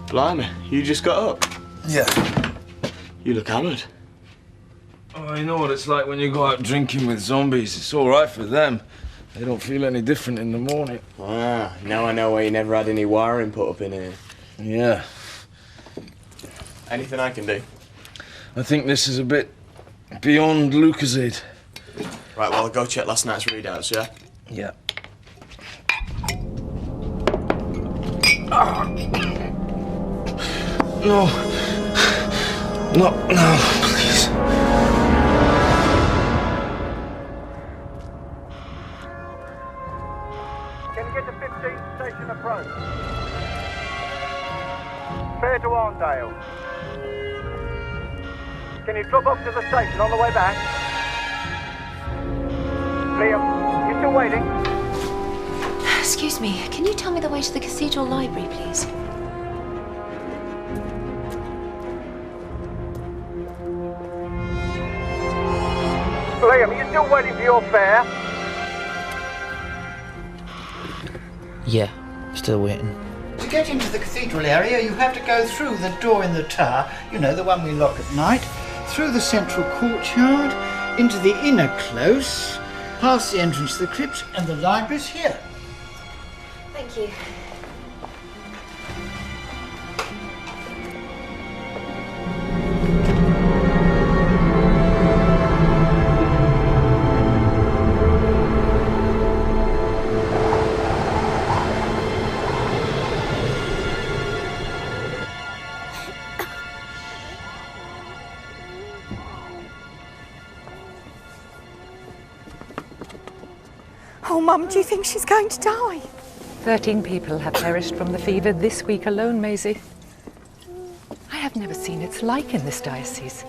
Blimey, you just got up. Yeah. You look hammered. Oh, you know what it's like when you go out drinking with zombies. It's all right for them. They don't feel any different in the morning. Ah, now I know why you never had any wiring put up in here. Yeah. Anything I can do? I think this is a bit beyond Lucasade. Right, well, I'll go check last night's readouts, yeah? Yeah. No. No, please. Can you get to 15th Station approach? Fair to Arndale. Can you drop off to the station on the way back? Liam, you still waiting? Excuse me, can you tell me the way to the Cathedral Library, please? Liam, are you still waiting for your fare? Yeah, still waiting. To get into the cathedral area, you have to go through the door in the tower, you know, the one we lock at night, through the central courtyard, into the inner close, past the entrance to the crypt, and the library's here. Thank you. Oh, Mum, do you think she's going to die? 13 people have perished from the fever this week alone, Maisie. I have never seen its like in this diocese,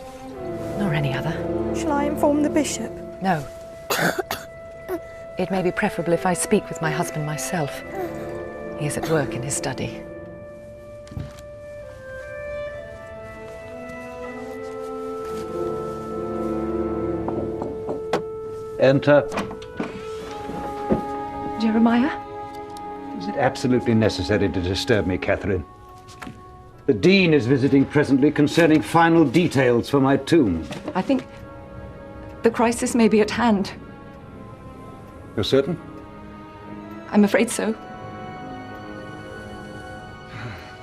nor any other. Shall I inform the bishop? No. It may be preferable if I speak with my husband myself. He is at work in his study. Enter. Jeremiah? Is it absolutely necessary to disturb me, Catherine? The Dean is visiting presently concerning final details for my tomb. I think the crisis may be at hand. You're certain? I'm afraid so.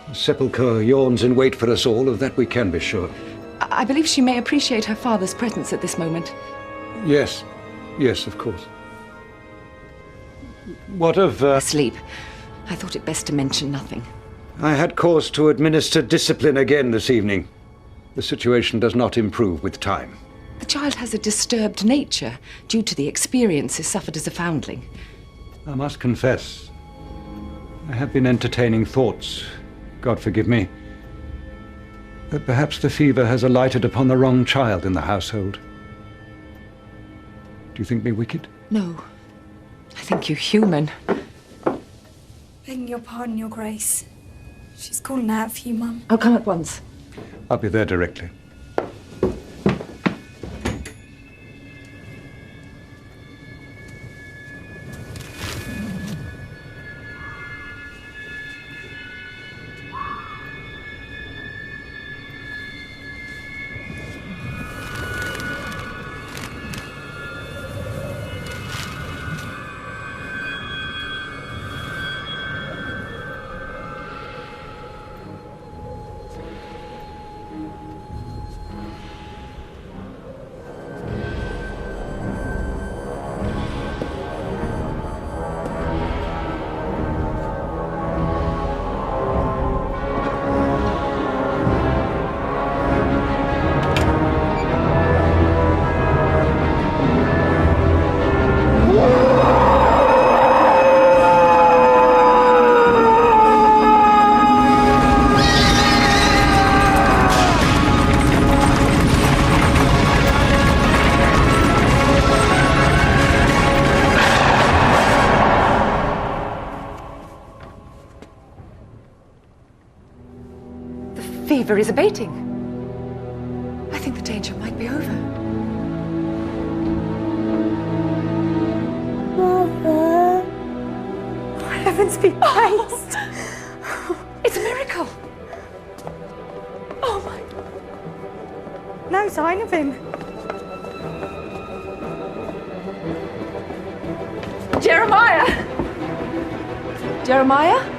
The sepulchre yawns in wait for us all, of that we can be sure. I believe she may appreciate her father's presence at this moment. Yes. Yes, of course. What of... Asleep. I thought it best to mention nothing. I had cause to administer discipline again this evening. The situation does not improve with time. The child has a disturbed nature due to the experiences suffered as a foundling. I must confess, I have been entertaining thoughts, God forgive me, that perhaps the fever has alighted upon the wrong child in the household. Do you think me wicked? No. I think you human. Begging your pardon, Your Grace. She's calling out for you, Mum. I'll come at once. I'll be there directly. Fever is abating. I think the danger might be over. Mother. Heavens be praised. It's a miracle. sign of him. Jeremiah! Jeremiah?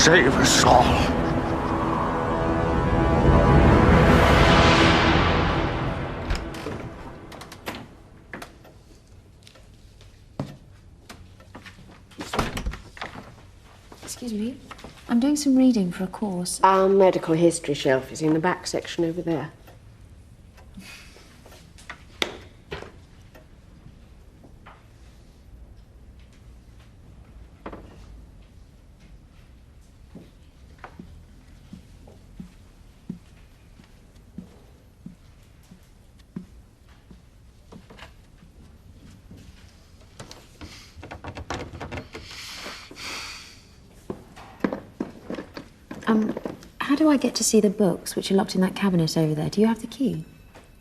Save us all. Excuse me. I'm doing some reading for a course. Our medical history shelf is in the back section over there. How do I get to see the books which are locked in that cabinet over there? Do you have the key?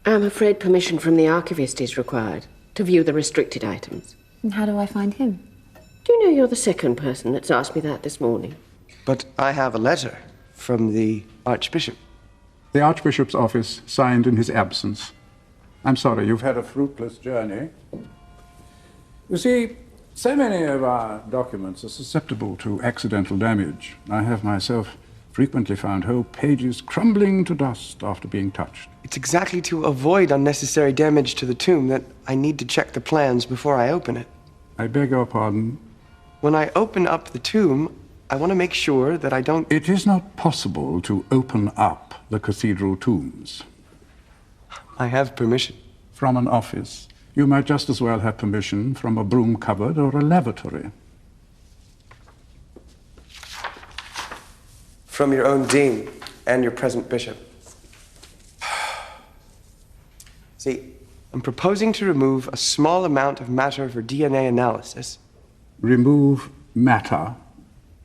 I'm afraid permission from the archivist is required to view the restricted items. And how do I find him? Do you know you're the second person that's asked me that this morning? But I have a letter from the Archbishop. The Archbishop's office signed in his absence. I'm sorry, you've had a fruitless journey. You see, so many of our documents are susceptible to accidental damage. I have myself frequently found whole pages crumbling to dust after being touched. It's exactly to avoid unnecessary damage to the tomb that I need to check the plans before I open it. I beg your pardon? When I open up the tomb, I want to make sure that I don't... It is not possible to open up the cathedral tombs. I have permission. From an office. You might just as well have permission from a broom cupboard or a lavatory. From your own dean and your present bishop. See, I'm proposing to remove a small amount of matter for DNA analysis. Remove matter?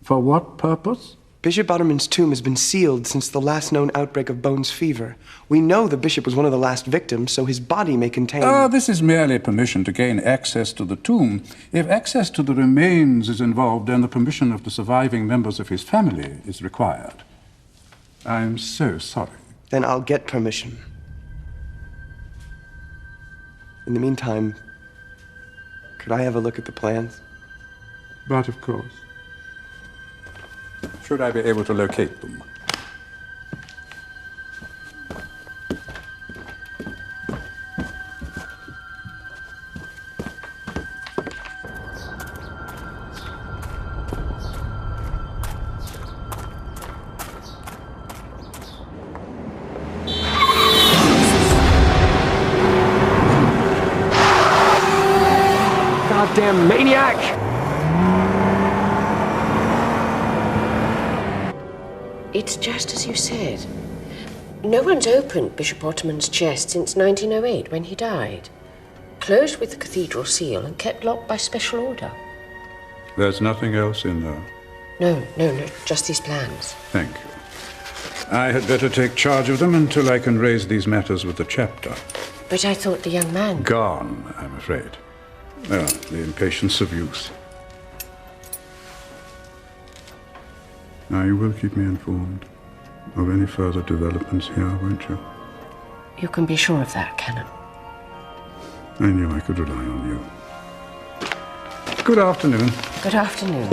For what purpose? Bishop Otterman's tomb has been sealed since the last known outbreak of Bones fever. We know the bishop was one of the last victims, so his body may contain... This is merely permission to gain access to the tomb. If access to the remains is involved, then the permission of the surviving members of his family is required. I'm so sorry. Then I'll get permission. In the meantime, could I have a look at the plans? But of course. Should I be able to locate them? Goddamn maniac! It's just as you said. No one's opened Bishop Otterman's chest since 1908, when he died. Closed with the cathedral seal and kept locked by special order. There's nothing else in there? No, just these plans. Thank you. I had better take charge of them until I can raise these matters with the chapter. But I thought the young man... Gone, I'm afraid. Well, the impatience of youth. Now, you will keep me informed of any further developments here, won't you? You can be sure of that, Canon. I knew I could rely on you. Good afternoon. Good afternoon.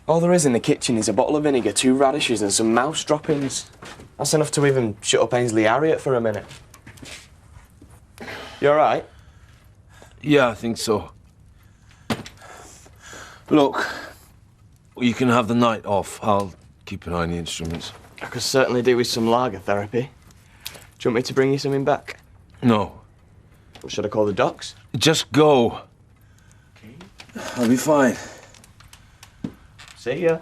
All there is in the kitchen is a bottle of vinegar, 2 radishes and some mouse droppings. That's enough to even shut up Ainsley Harriet for a minute. You all right? Yeah, I think so. Look, you can have the night off. I'll keep an eye on the instruments. I could certainly do with some lager therapy. Do you want me to bring you something back? No. Or should I call the docs? Just go. Okay. I'll be fine. See ya.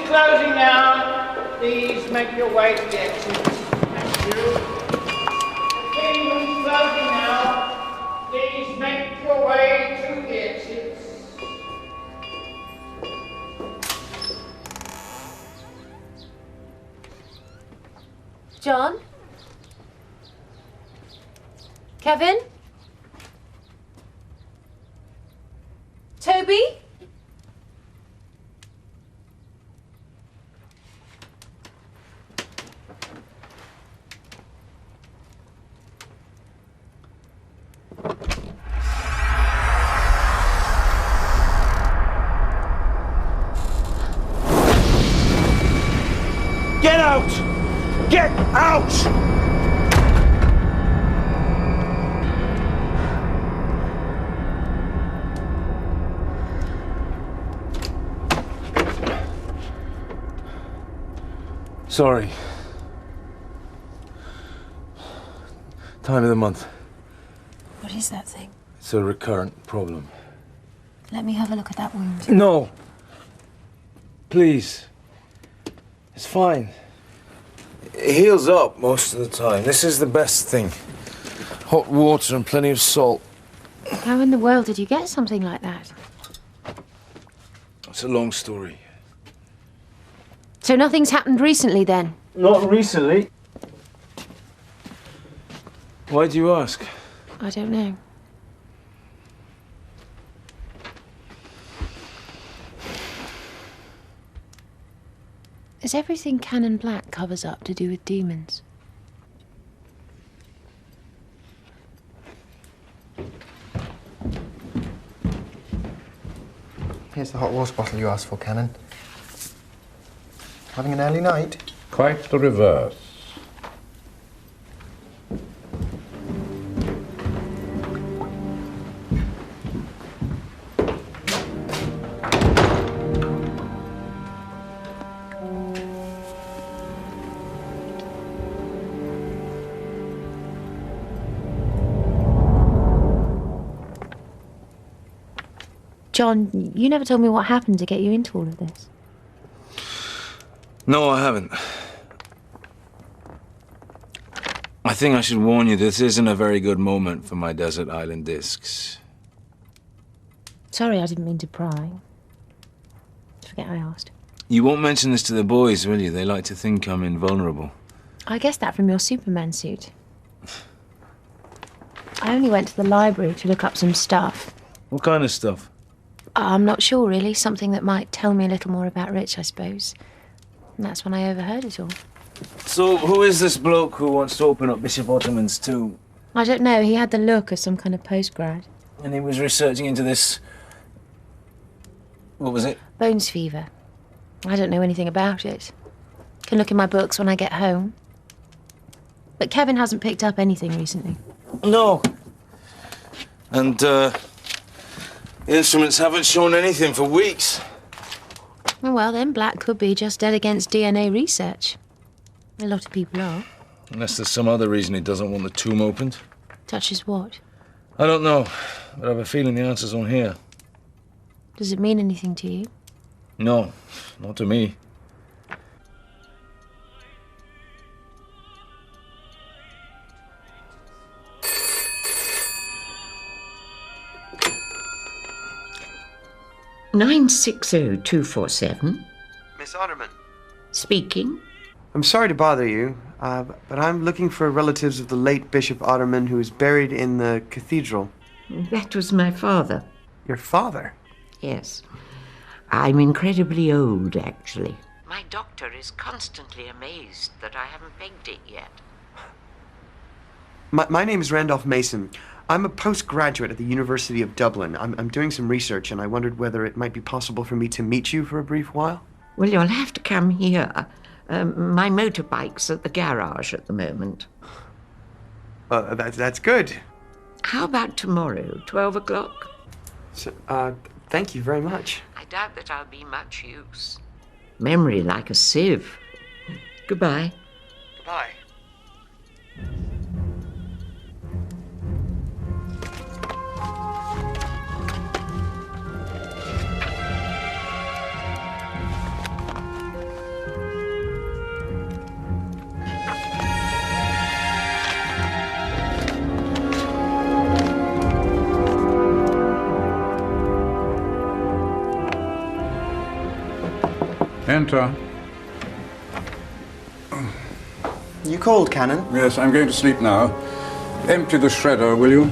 Closing now. Please make your way to the exit. Thank you. The kingdom's closing now. Please make your way to the exits. John? Kevin? Toby? Get out! Get out! Sorry. Time of the month. What is that thing? It's a recurrent problem. Let me have a look at that wound. No. Please. It's fine. It heals up most of the time. This is the best thing. Hot water and plenty of salt. How in the world did you get something like that? It's a long story. So nothing's happened recently then? Not recently. Why do you ask? I don't know. Is everything Canon Black covers up to do with demons? Here's the hot water bottle you asked for, Canon. Having an early night? Quite the reverse. John, you never told me what happened to get you into all of this. No, I haven't. I think I should warn you, this isn't a very good moment for my desert island discs. Sorry, I didn't mean to pry. Forget I asked. You won't mention this to the boys, will you? They like to think I'm invulnerable. I guessed that from your Superman suit. I only went to the library to look up some stuff. What kind of stuff? I'm not sure, really. Something that might tell me a little more about Rich, I suppose. And that's when I overheard it all. So, who is this bloke who wants to open up Bishop Ottoman's tomb? I don't know. He had the look of some kind of postgrad. And he was researching into this... What was it? Bones fever. I don't know anything about it. Can look in my books when I get home. But Kevin hasn't picked up anything recently. No. And, the instruments haven't shown anything for weeks. Oh, well, then Black could be just dead against DNA research. A lot of people are. Unless there's some other reason he doesn't want the tomb opened. Such as what? I don't know, but I have a feeling the answer's on here. Does it mean anything to you? No, not to me. (960-247). Miss Otterman. Speaking. I'm sorry to bother you, but I'm looking for relatives of the late Bishop Otterman who is buried in the cathedral. That was my father. Your father? Yes. I'm incredibly old, actually. My doctor is constantly amazed that I haven't pegged it yet. My name is Randolph Mason. I'm a postgraduate at the University of Dublin. I'm doing some research, and I wondered whether it might be possible for me to meet you for a brief while. Well, you'll have to come here. My motorbike's at the garage at the moment. That's good. How about tomorrow, 12 o'clock? So, thank you very much. I doubt that I'll be much use. Memory like a sieve. Goodbye. Goodbye. Enter. You called, Canon? Yes, I'm going to sleep now. Empty the shredder, will you?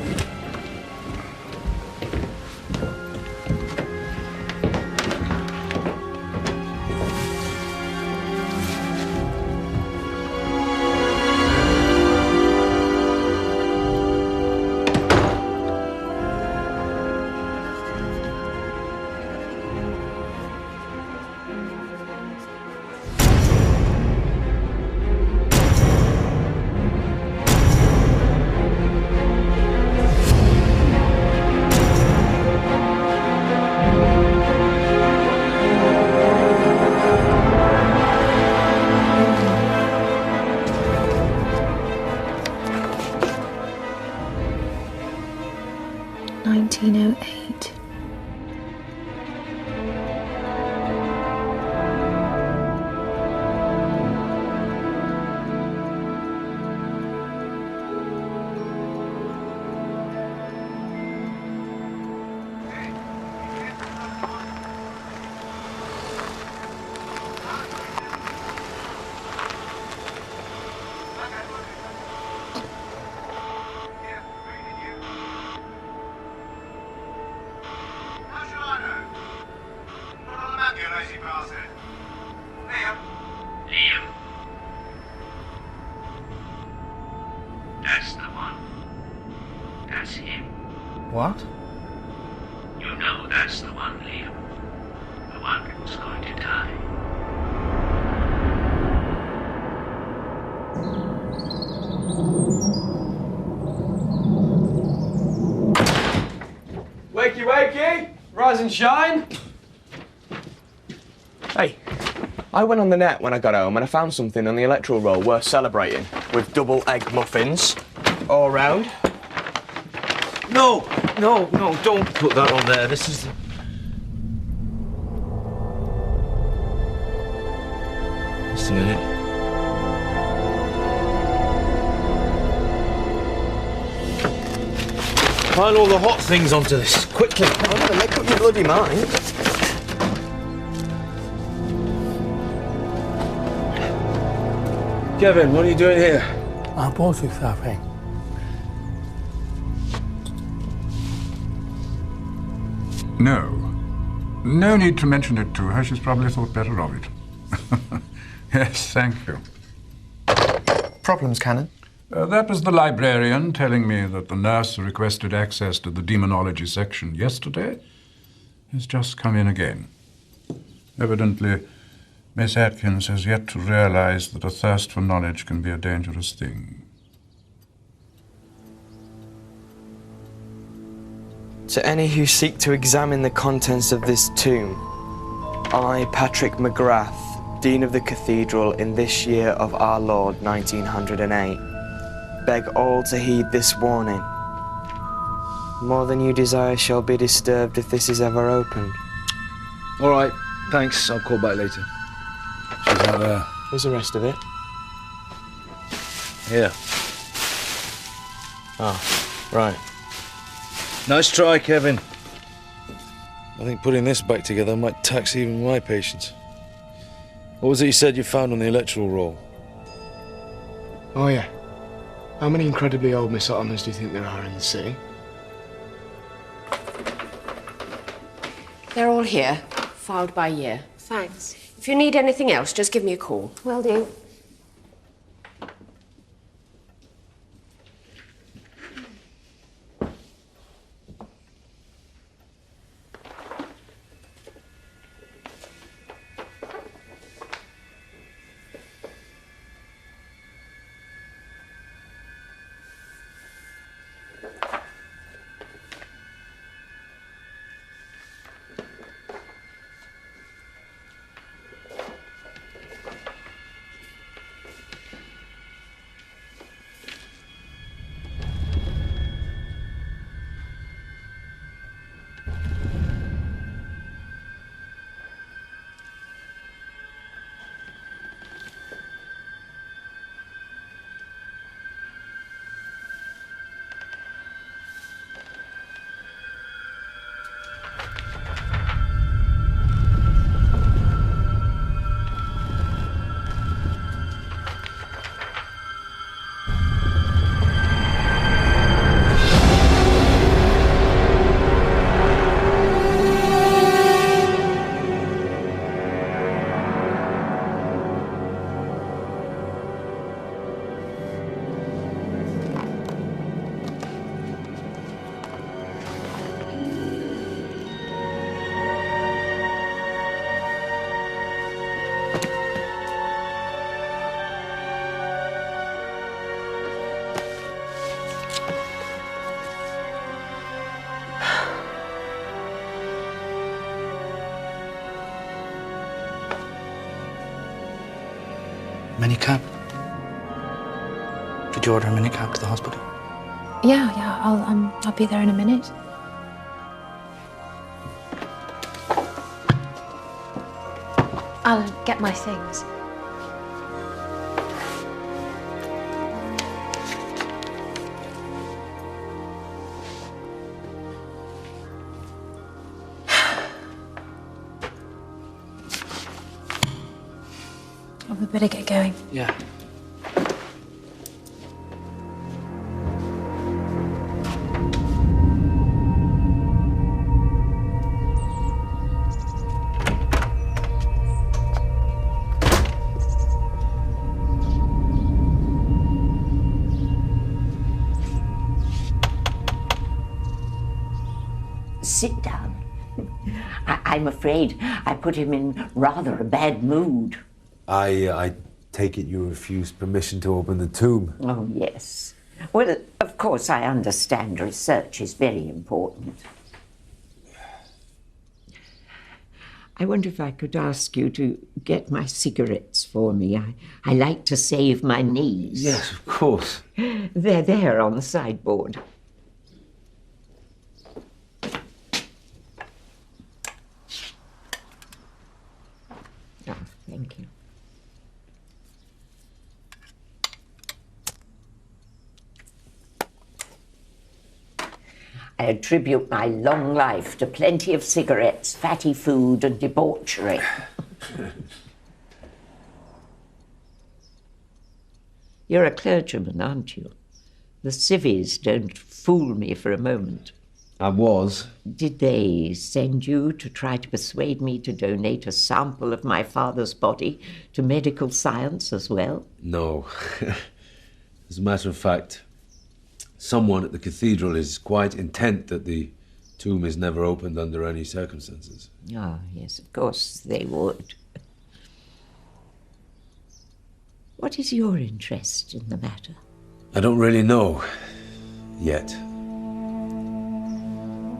That's the one. That's him. What? You know that's the one, Liam. The one who's going to die. Wakey, wakey! Rise and shine! Hey, I went on the net when I got home and I found something on the electoral roll worth celebrating, with double egg muffins all round. No, don't put that on there. This is Just a minute. Pile all the hot things onto this, quickly. Oh, no, make up your bloody mind. Kevin, what are you doing here? I bought you something. No. No need to mention it to her. She's probably thought better of it. Yes, thank you. Problems, Canon? That was the librarian telling me that the nurse who requested access to the demonology section yesterday has just come in again. Evidently, Miss Atkins has yet to realize that a thirst for knowledge can be a dangerous thing. To any who seek to examine the contents of this tomb, I, Patrick McGrath, Dean of the Cathedral in this year of our Lord 1908, beg all to heed this warning. More than you desire shall be disturbed if this is ever opened. All right, thanks. I'll call back later. She's out there. Where's the rest of it? Here. Oh, right. Nice try, Kevin. I think putting this back together might tax even my patience. What was it you said you found on the electoral roll? Oh, yeah. How many incredibly old Miss Ottomans do you think there are in the city? They're all here, filed by year. Thanks. If you need anything else, just give me a call. Will do. Minicab? Did you order a minicab to the hospital? Yeah, I'll be there in a minute. I'll get my things. We better get going. Yeah. Sit down. I'm afraid I put him in rather a bad mood. I take it you refused permission to open the tomb. Oh, yes. Well, of course, I understand research is very important. I wonder if I could ask you to get my cigarettes for me. I like to save my knees. Yes, of course. They're there on the sideboard. Oh, thank you. I attribute my long life to plenty of cigarettes, fatty food, and debauchery. You're a clergyman, aren't you? The civvies don't fool me for a moment. I was. Did they send you to try to persuade me to donate a sample of my father's body to medical science as well? No. As a matter of fact, someone at the cathedral is quite intent that the tomb is never opened under any circumstances. Ah, yes, of course they would. What is your interest in the matter? I don't really know yet.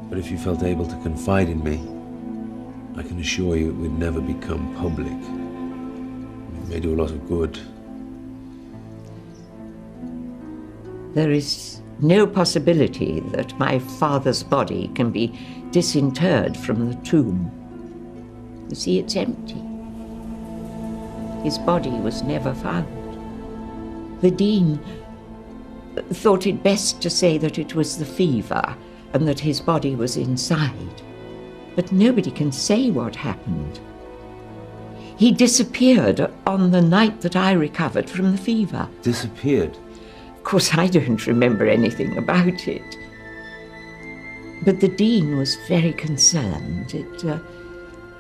But if you felt able to confide in me, I can assure you it would never become public. It may do a lot of good. There is no possibility that my father's body can be disinterred from the tomb. You see, it's empty. His body was never found. The Dean thought it best to say that it was the fever and that his body was inside. But nobody can say what happened. He disappeared on the night that I recovered from the fever. Disappeared? Of course, I don't remember anything about it. But the Dean was very concerned.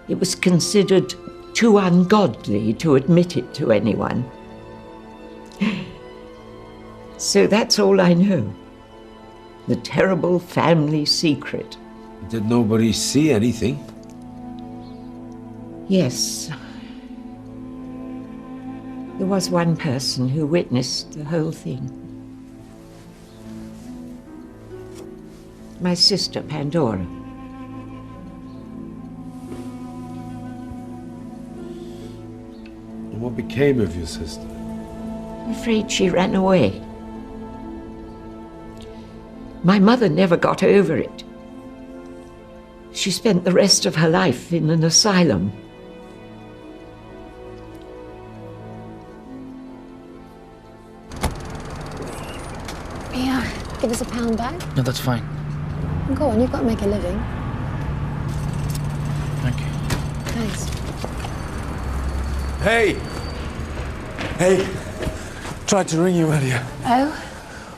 It was considered too ungodly to admit it to anyone. So that's all I know. The terrible family secret. Did nobody see anything? Yes. There was one person who witnessed the whole thing. My sister, Pandora. And what became of your sister? I'm afraid she ran away. My mother never got over it. She spent the rest of her life in an asylum. Yeah, give us £1 back. No, that's fine. Go on, you've got to make a living. Thank you. Thanks. Hey! Hey! Tried to ring you earlier. Oh?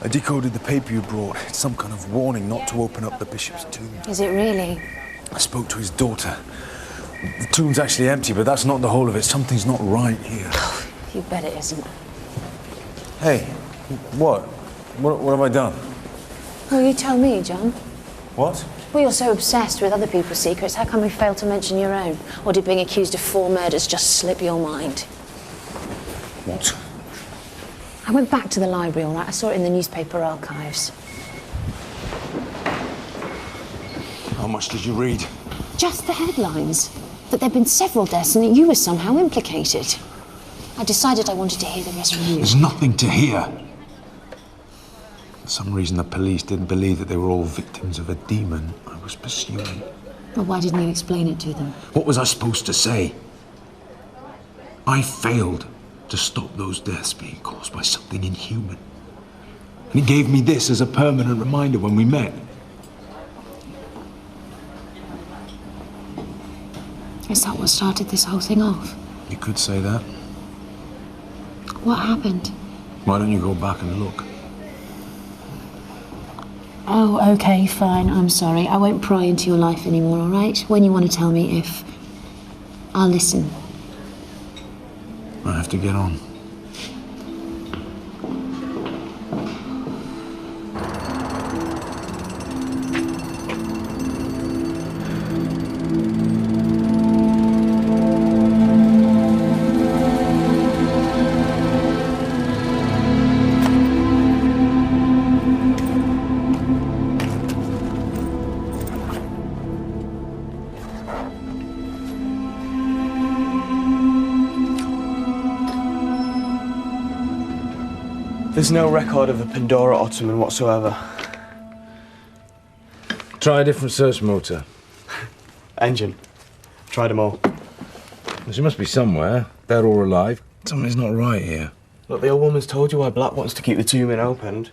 I decoded the paper you brought. It's some kind of warning not to open up the bishop's tomb. Is it really? I spoke to his daughter. The tomb's actually empty, but that's not the whole of it. Something's not right here. You bet it isn't. Hey, what? What have I done? Well, you tell me, John. What? Well, you're so obsessed with other people's secrets, how come you failed to mention your own? Or did being accused of 4 murders just slip your mind? What? I went back to the library, all right? I saw it in the newspaper archives. How much did you read? Just the headlines. That there'd been several deaths and that you were somehow implicated. I decided I wanted to hear the rest from you. There's nothing to hear. For some reason, the police didn't believe that they were all victims of a demon I was pursuing. Well, why didn't you explain it to them? What was I supposed to say? I failed to stop those deaths being caused by something inhuman. And he gave me this as a permanent reminder when we met. Is that what started this whole thing off? You could say that. What happened? Why don't you go back and look? Oh, okay, fine. I'm sorry. I won't pry into your life anymore, all right? When you want to tell me if... I'll listen. I have to get on. There's no record of the Pandora Ottoman whatsoever. Try a different search motor. Engine. Tried them all. Well, she must be somewhere, dead or alive. Something's not right here. Look, the old woman's told you why Black wants to keep the tomb opened.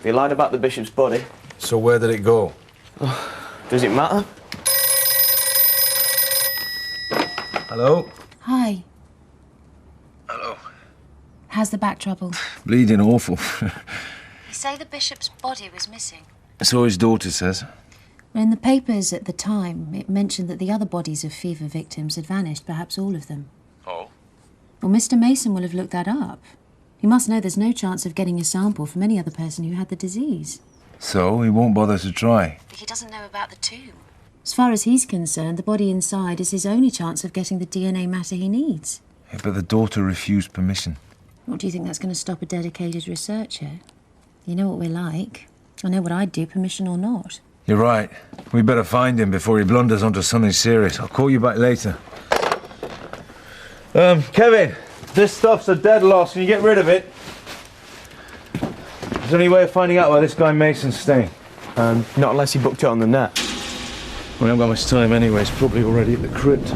He lied about the bishop's body. So where did it go? Does it matter? Hello? Hi. Hello. How's the back trouble? Bleeding awful. You say the bishop's body was missing. So his daughter says. Well, in the papers at the time, it mentioned that the other bodies of fever victims had vanished, perhaps all of them. Oh? Well, Mr. Mason will have looked that up. He must know there's no chance of getting a sample from any other person who had the disease. So he won't bother to try. But he doesn't know about the tomb. As far as he's concerned, the body inside is his only chance of getting the DNA matter he needs. Yeah, but the daughter refused permission. What do you think that's going to stop a dedicated researcher? You know what we're like. I know what I'd do, permission or not. You're right. We better find him before he blunders onto something serious. I'll call you back later. Kevin, this stuff's a dead loss. Can you get rid of it? Is there any way of finding out where this guy Mason's staying? Not unless he booked it on the net. We haven't got much time anyway. He's probably already at the crypt.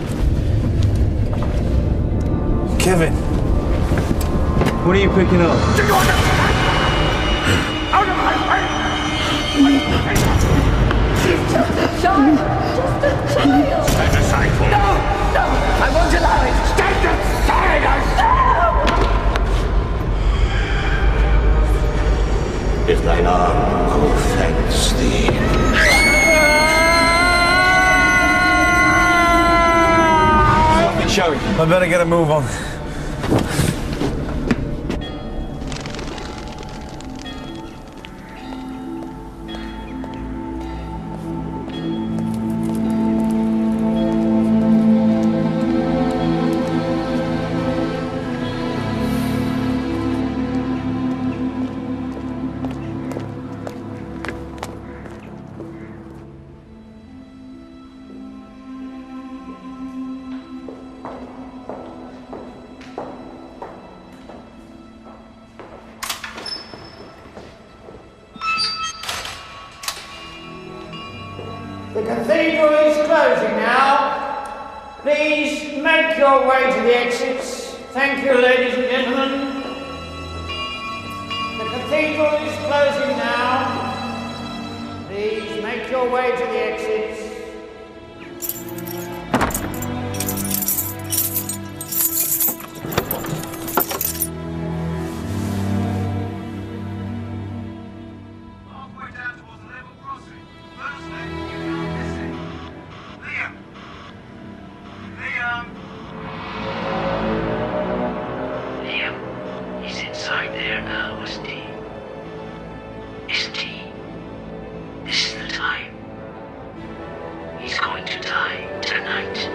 Kevin, what are you picking up? Child! Just a child! Stand aside for me! No! No! I won't allow it! Stand aside! I say! If thine arm offends thee. Nothing showing. I better get a move on. The cathedral is closing now. Please make your way to the exits. Thank you, ladies and gentlemen. The cathedral is closing now. Please make your way to the exits. Liam, he's inside there now, isn't he? Isn't he? This is the time. He's going to die tonight.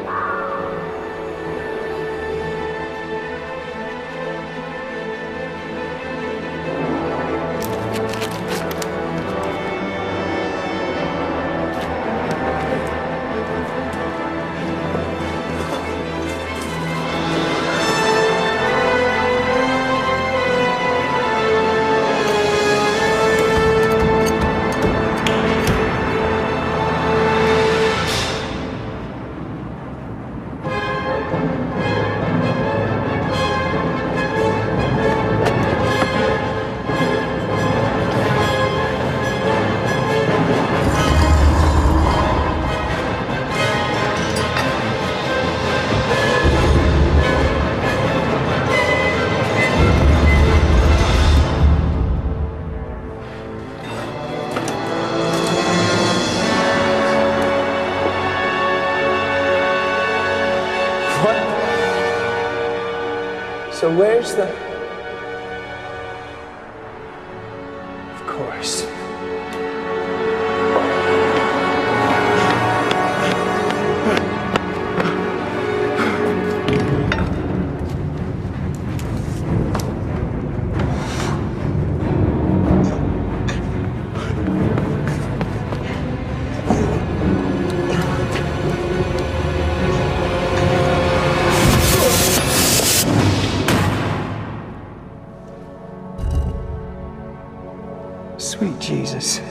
So where's the... Of course. Sweet Jesus.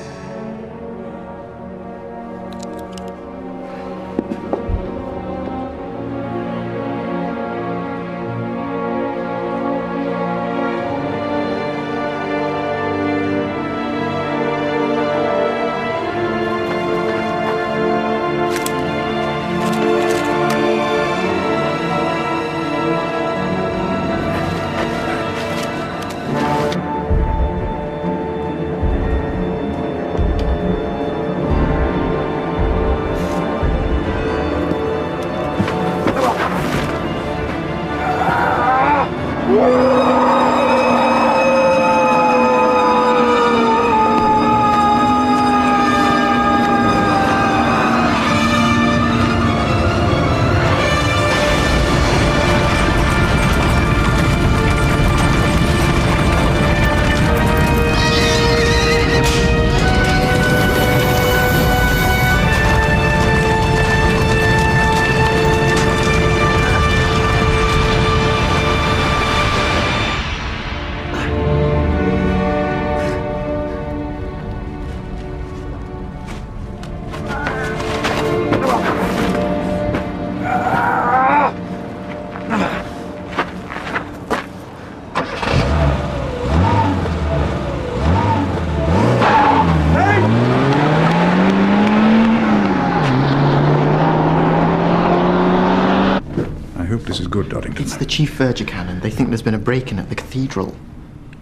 This is good, Doddington. It's the Chief Verger Canon. They think there's been a break-in at the cathedral.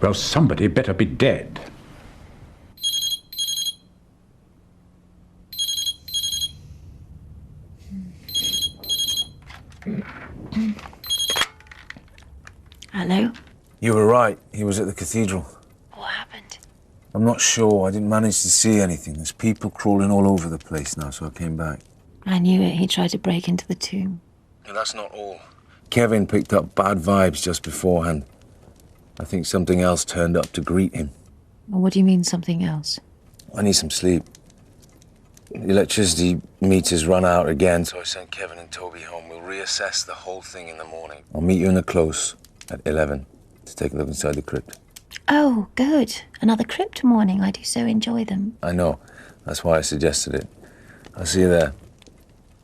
Well, somebody better be dead. Hello? You were right. He was at the cathedral. What happened? I'm not sure. I didn't manage to see anything. There's people crawling all over the place now, so I came back. I knew it. He tried to break into the tomb. And that's not all. Kevin picked up bad vibes just beforehand. I think something else turned up to greet him. Well, what do you mean, something else? I need some sleep. The electricity meters run out again, so I sent Kevin and Toby home. We'll reassess the whole thing in the morning. I'll meet you in the close at 11 to take a look inside the crypt. Oh, good. Another crypt morning. I do so enjoy them. I know. That's why I suggested it. I'll see you there.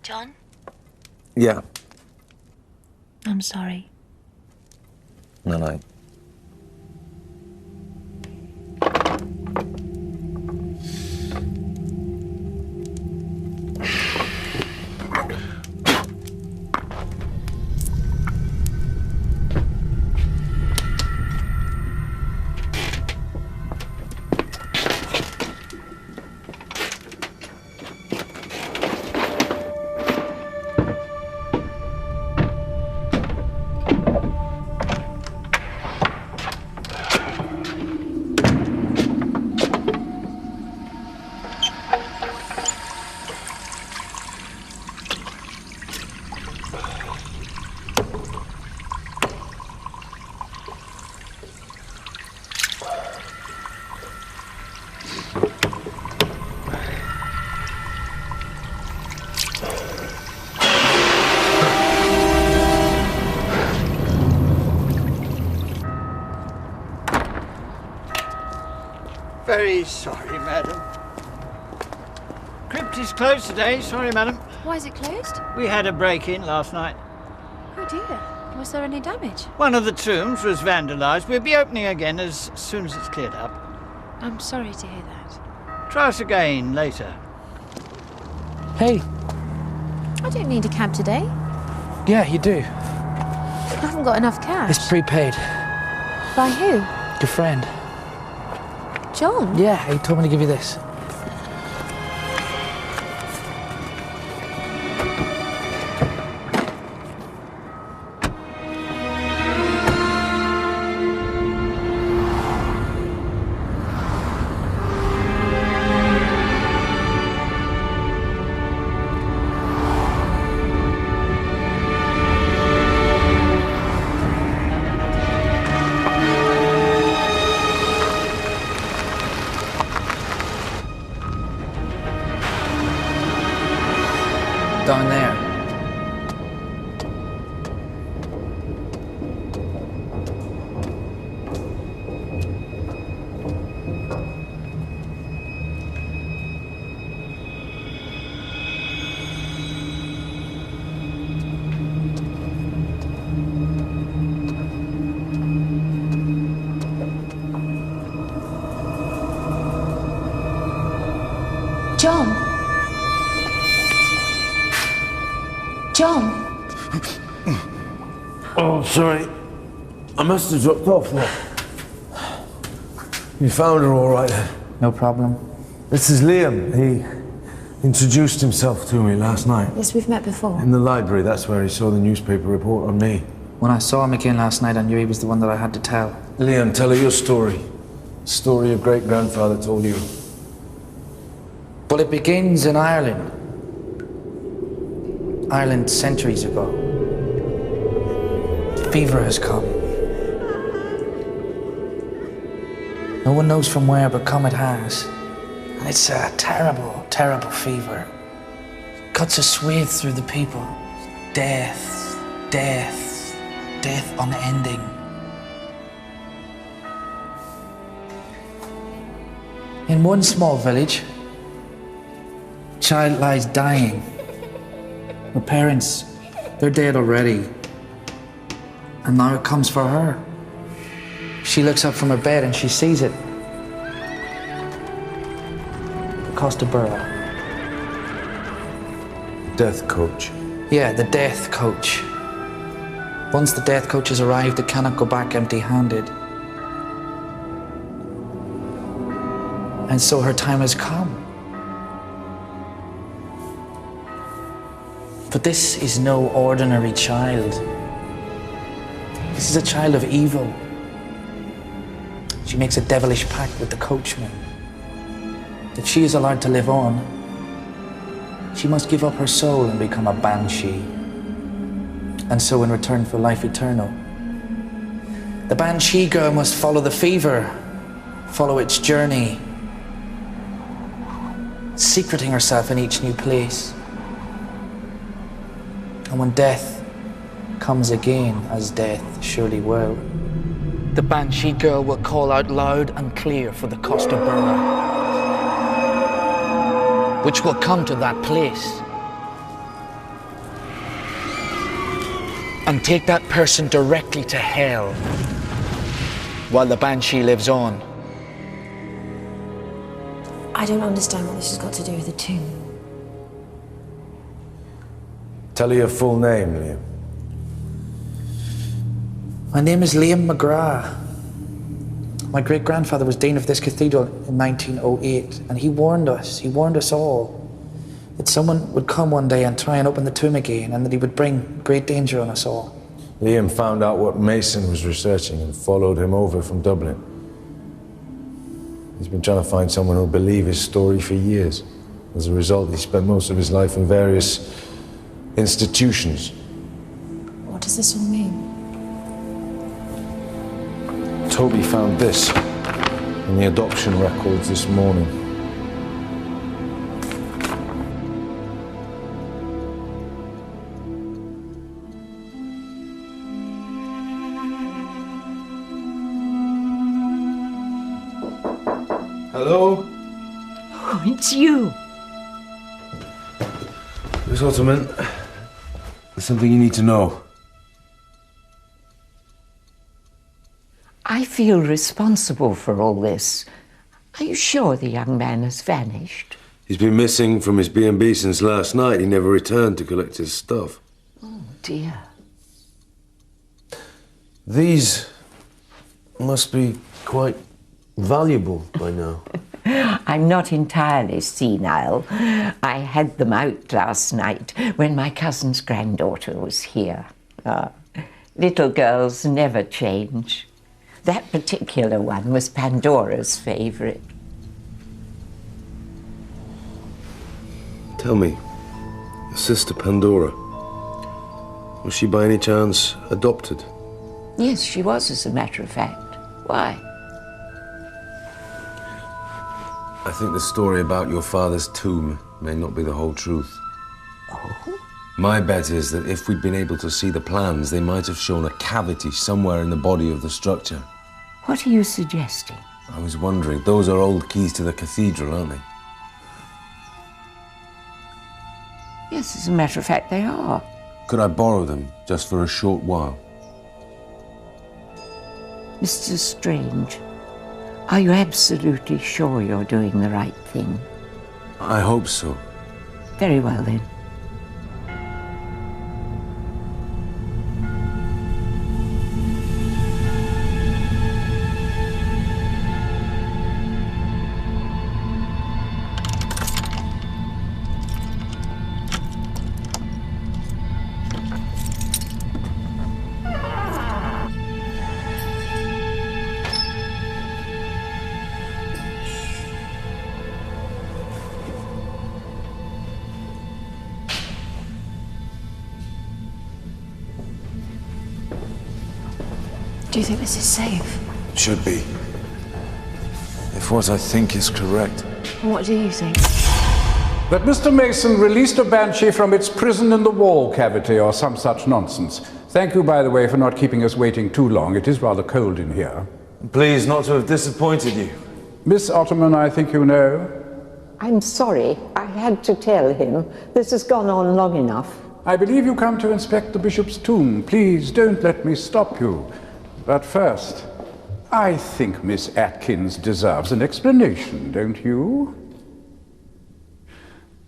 John? Yeah. I'm sorry. Night-night. Very sorry, madam. Crypt is closed today. Sorry, madam. Why is it closed? We had a break-in last night. Oh dear. Was there any damage? One of the tombs was vandalised. We'll be opening again as soon as it's cleared up. I'm sorry to hear that. Try us again later. Hey. I don't need a cab today. Yeah, you do. I haven't got enough cash. It's prepaid. By who? Your friend. John? Yeah, he told me to give you this. Down there. John! John! Oh, sorry. I must have dropped off there. You found her all right then? No problem. This is Liam. He introduced himself to me last night. Yes, we've met before. In the library, that's where he saw the newspaper report on me. When I saw him again last night, I knew he was the one that I had to tell. Liam, tell her your story. The story your great-grandfather told you. Well, it begins in Ireland. Ireland centuries ago. The fever has come. No one knows from where, but come it has. And it's a terrible, terrible fever. It cuts a swathe through the people. Death, death, death unending. In one small village, a child lies dying. Her parents, they're dead already. And now it comes for her. She looks up from her bed and she sees it. The Costa Burra. Death coach. Yeah, the death coach. Once the death coach has arrived, it cannot go back empty-handed. And so her time has come. But this is no ordinary child. This is a child of evil. She makes a devilish pact with the coachman. If she is allowed to live on, she must give up her soul and become a banshee. And so in return for life eternal, the banshee girl must follow the fever, follow its journey, secreting herself in each new place. And when death comes again, as death surely will, the banshee girl will call out loud and clear for the Costa Burra, which will come to that place and take that person directly to hell while the banshee lives on. I don't understand what this has got to do with the tomb. Tell her your full name, Liam. My name is Liam McGrath. My great-grandfather was Dean of this cathedral in 1908, and he warned us all, that someone would come one day and try and open the tomb again, and that he would bring great danger on us all. Liam found out what Mason was researching and followed him over from Dublin. He's been trying to find someone who'll believe his story for years. As a result, he spent most of his life in various institutions. What does this all mean? Toby found this in the adoption records this morning. Hello? Oh, it's you. Miss Ottoman, there's something you need to know. I feel responsible for all this. Are you sure the young man has vanished? He's been missing from his B&B since last night. He never returned to collect his stuff. Oh, dear. These must be quite valuable by now. I'm not entirely senile. I had them out last night when my cousin's granddaughter was here. Little girls never change. That particular one was Pandora's favorite. Tell me, your sister Pandora, was she by any chance adopted? Yes, she was, as a matter of fact. Why? I think the story about your father's tomb may not be the whole truth. Oh? My bet is that if we'd been able to see the plans, they might have shown a cavity somewhere in the body of the structure. What are you suggesting? I was wondering, those are old keys to the cathedral, aren't they? Yes, as a matter of fact, they are. Could I borrow them just for a short while? Mr. Strange, are you absolutely sure you're doing the right thing? I hope so. Very well, then. Do you think this is safe? Should be. If what I think is correct. And what do you think? That Mr. Mason released a banshee from its prison in the wall cavity or some such nonsense. Thank you, by the way, for not keeping us waiting too long. It is rather cold in here. Pleased not to have disappointed you. Miss Ottoman, I think you know. I'm sorry. I had to tell him. This has gone on long enough. I believe you come to inspect the bishop's tomb. Please don't let me stop you. But first, I think Miss Atkins deserves an explanation, don't you?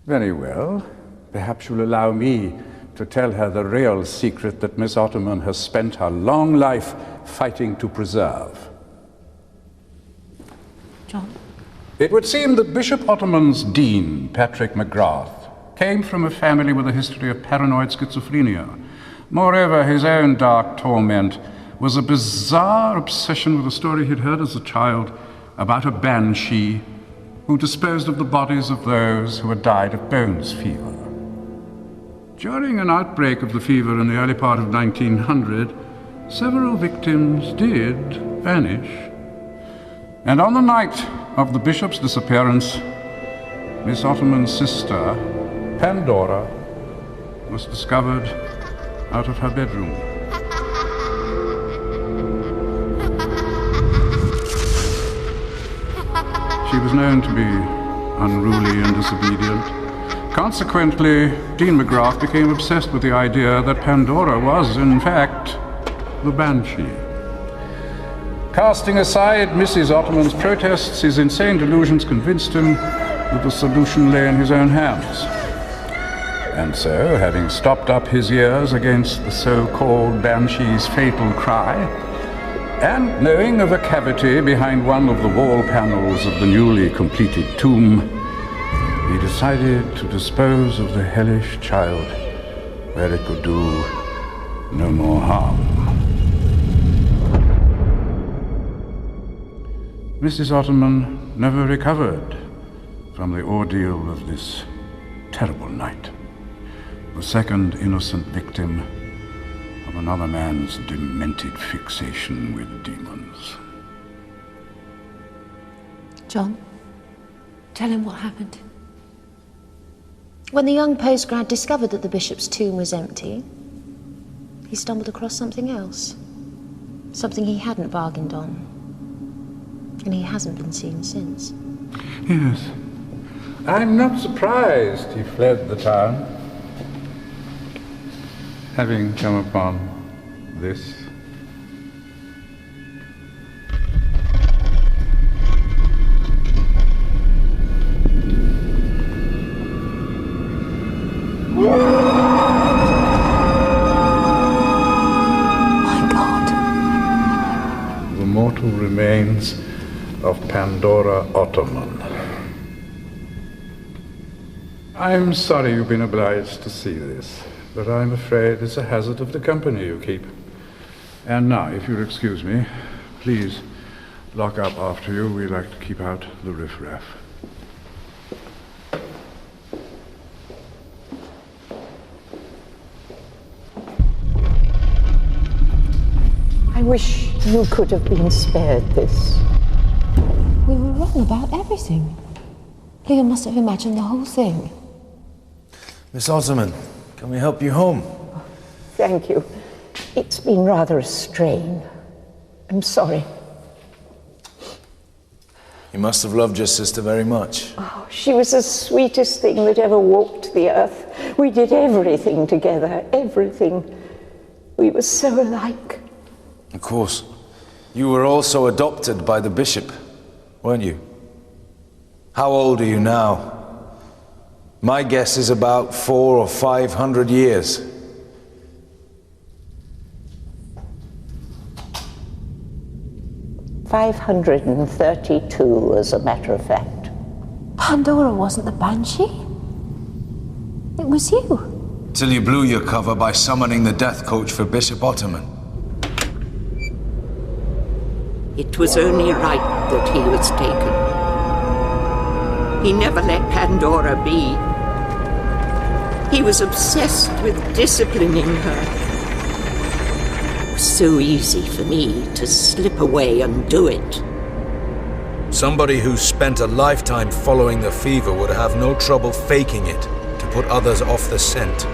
Very well. Perhaps you'll allow me to tell her the real secret that Miss Ottoman has spent her long life fighting to preserve. John? It would seem that Bishop Ottoman's dean, Patrick McGrath, came from a family with a history of paranoid schizophrenia. Moreover, his own dark torment was a bizarre obsession with a story he'd heard as a child about a banshee who disposed of the bodies of those who had died of Bones fever. During an outbreak of the fever in the early part of 1900, several victims did vanish. And on the night of the bishop's disappearance, Miss Ottoman's sister, Pandora, was discovered out of her bedroom. She was known to be unruly and disobedient. Consequently, Dean McGrath became obsessed with the idea that Pandora was, in fact, the banshee. Casting aside Mrs. Ottoman's protests, his insane delusions convinced him that the solution lay in his own hands. And so, having stopped up his ears against the so-called banshee's fatal cry, and knowing of a cavity behind one of the wall panels of the newly completed tomb, he decided to dispose of the hellish child where it could do no more harm. Mrs. Ottoman never recovered from the ordeal of this terrible night, the second innocent victim of another man's demented fixation with demons. John, tell him what happened. When the young postgrad discovered that the bishop's tomb was empty, he stumbled across something else. Something he hadn't bargained on. And he hasn't been seen since. Yes. I'm not surprised he fled the town, having come upon this. My God. The mortal remains of Pandora Ottoman. I'm sorry you've been obliged to see this, but I'm afraid it's a hazard of the company you keep. And now, if you'll excuse me, please lock up after you. We like to keep out the riffraff. I wish you could have been spared this. We were wrong about everything. Liam must have imagined the whole thing. Miss Ottoman, can we help you home? Thank you. It's been rather a strain. I'm sorry. You must have loved your sister very much. Oh, she was the sweetest thing that ever walked the earth. We did everything together, everything. We were so alike. Of course. You were also adopted by the bishop, weren't you? How old are you now? My guess is about 400 or 500 years. $532, as a matter of fact. Pandora wasn't the banshee. It was you. Till you blew your cover by summoning the death coach for Bishop Ottoman. It was only right that he was taken. He never let Pandora be. He was obsessed with disciplining her. was so easy for me to slip away and do it. Somebody who spent a lifetime following the fever would have no trouble faking it to put others off the scent.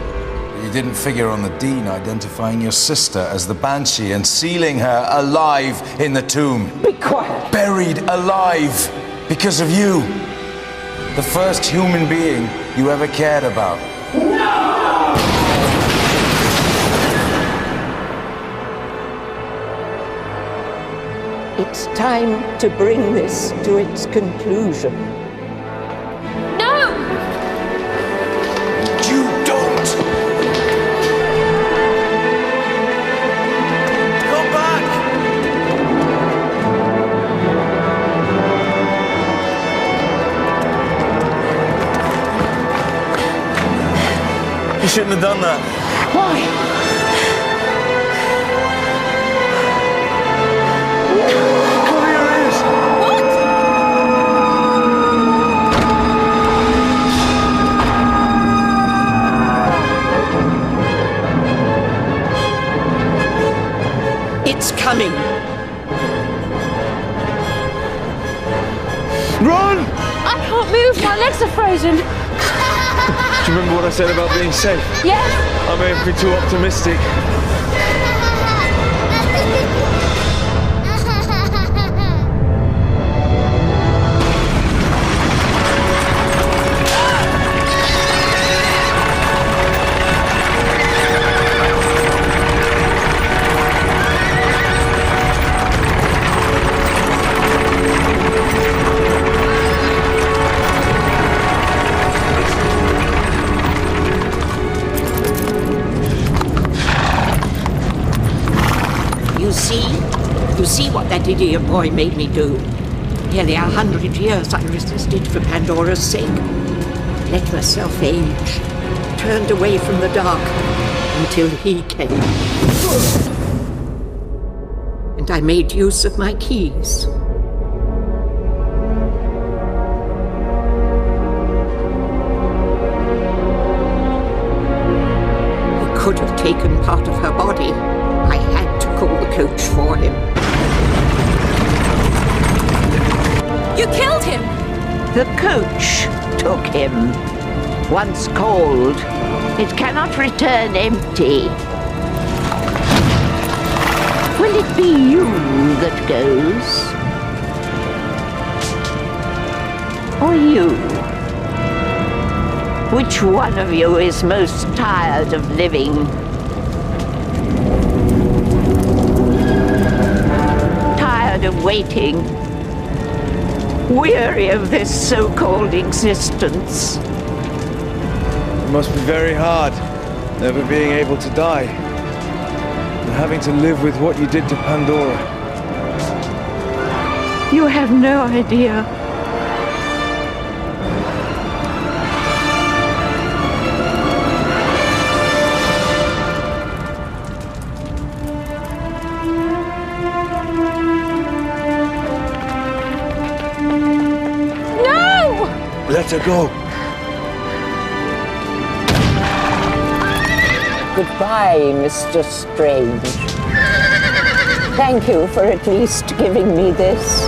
You didn't figure on the Dean identifying your sister as the Banshee and sealing her alive in the tomb. Be quiet! Buried alive because of you. The first human being you ever cared about. It's time to bring this to its conclusion. No! You don't! Come back! You shouldn't have done that. Why? It's coming. Run! I can't move, my legs are frozen. Do you remember what I said about being safe? Yes. I may have been too optimistic. You see what that idiot boy made me do? Nearly 100 years I resisted for Pandora's sake. Let myself age. Turned away from the dark until he came. And I made use of my keys. He could have taken part of her body. I had to call the coach for him. You killed him! The coach took him. Once called, it cannot return empty. Will it be you that goes? Or you? Which one of you is most tired of living? Tired of waiting? Weary of this so-called existence? It must be very hard, never being able to die. And having to live with what you did to Pandora. You have no idea. Let her go. Goodbye, Mr. Strange. Thank you for at least giving me this.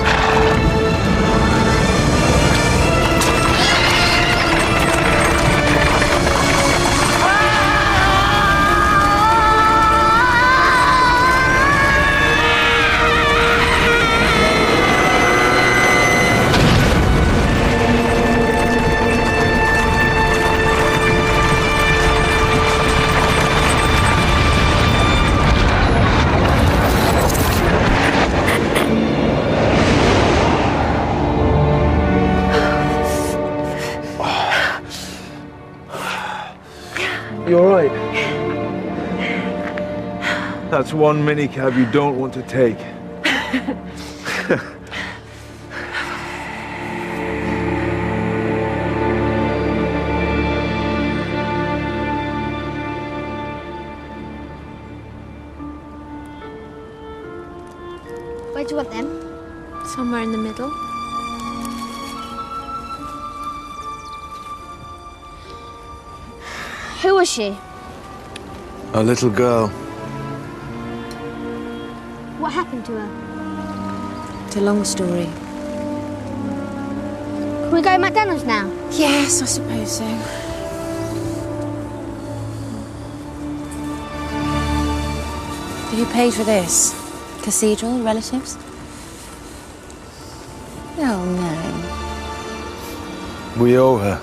You all right? That's one minicab you don't want to take. Where do you want them? Somewhere in the middle. Who was she? A little girl. What happened to her? It's a long story. Can we go to McDonald's now? Yes, I suppose so. Who paid for this? Cathedral? Relatives? Oh, no. We owe her.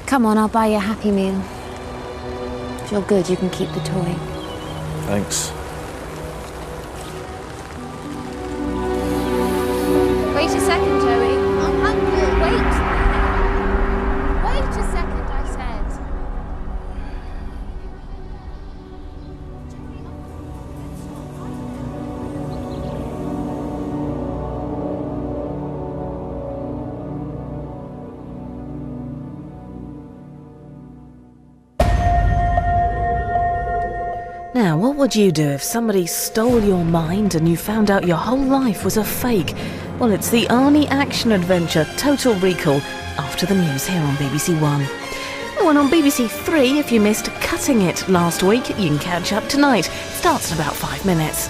Come on, I'll buy you a Happy Meal. If you're good, you can keep the toy. Thanks. Wait a second, Joey. I'm hungry. Wait. Wait a second, I said. Now, what would you do if somebody stole your mind and you found out your whole life was a fake? Well, it's the Arnie action-adventure Total Recall after the news here on BBC One. Oh, and on BBC Three, if you missed Cutting It last week, you can catch up tonight. Starts in about 5 minutes.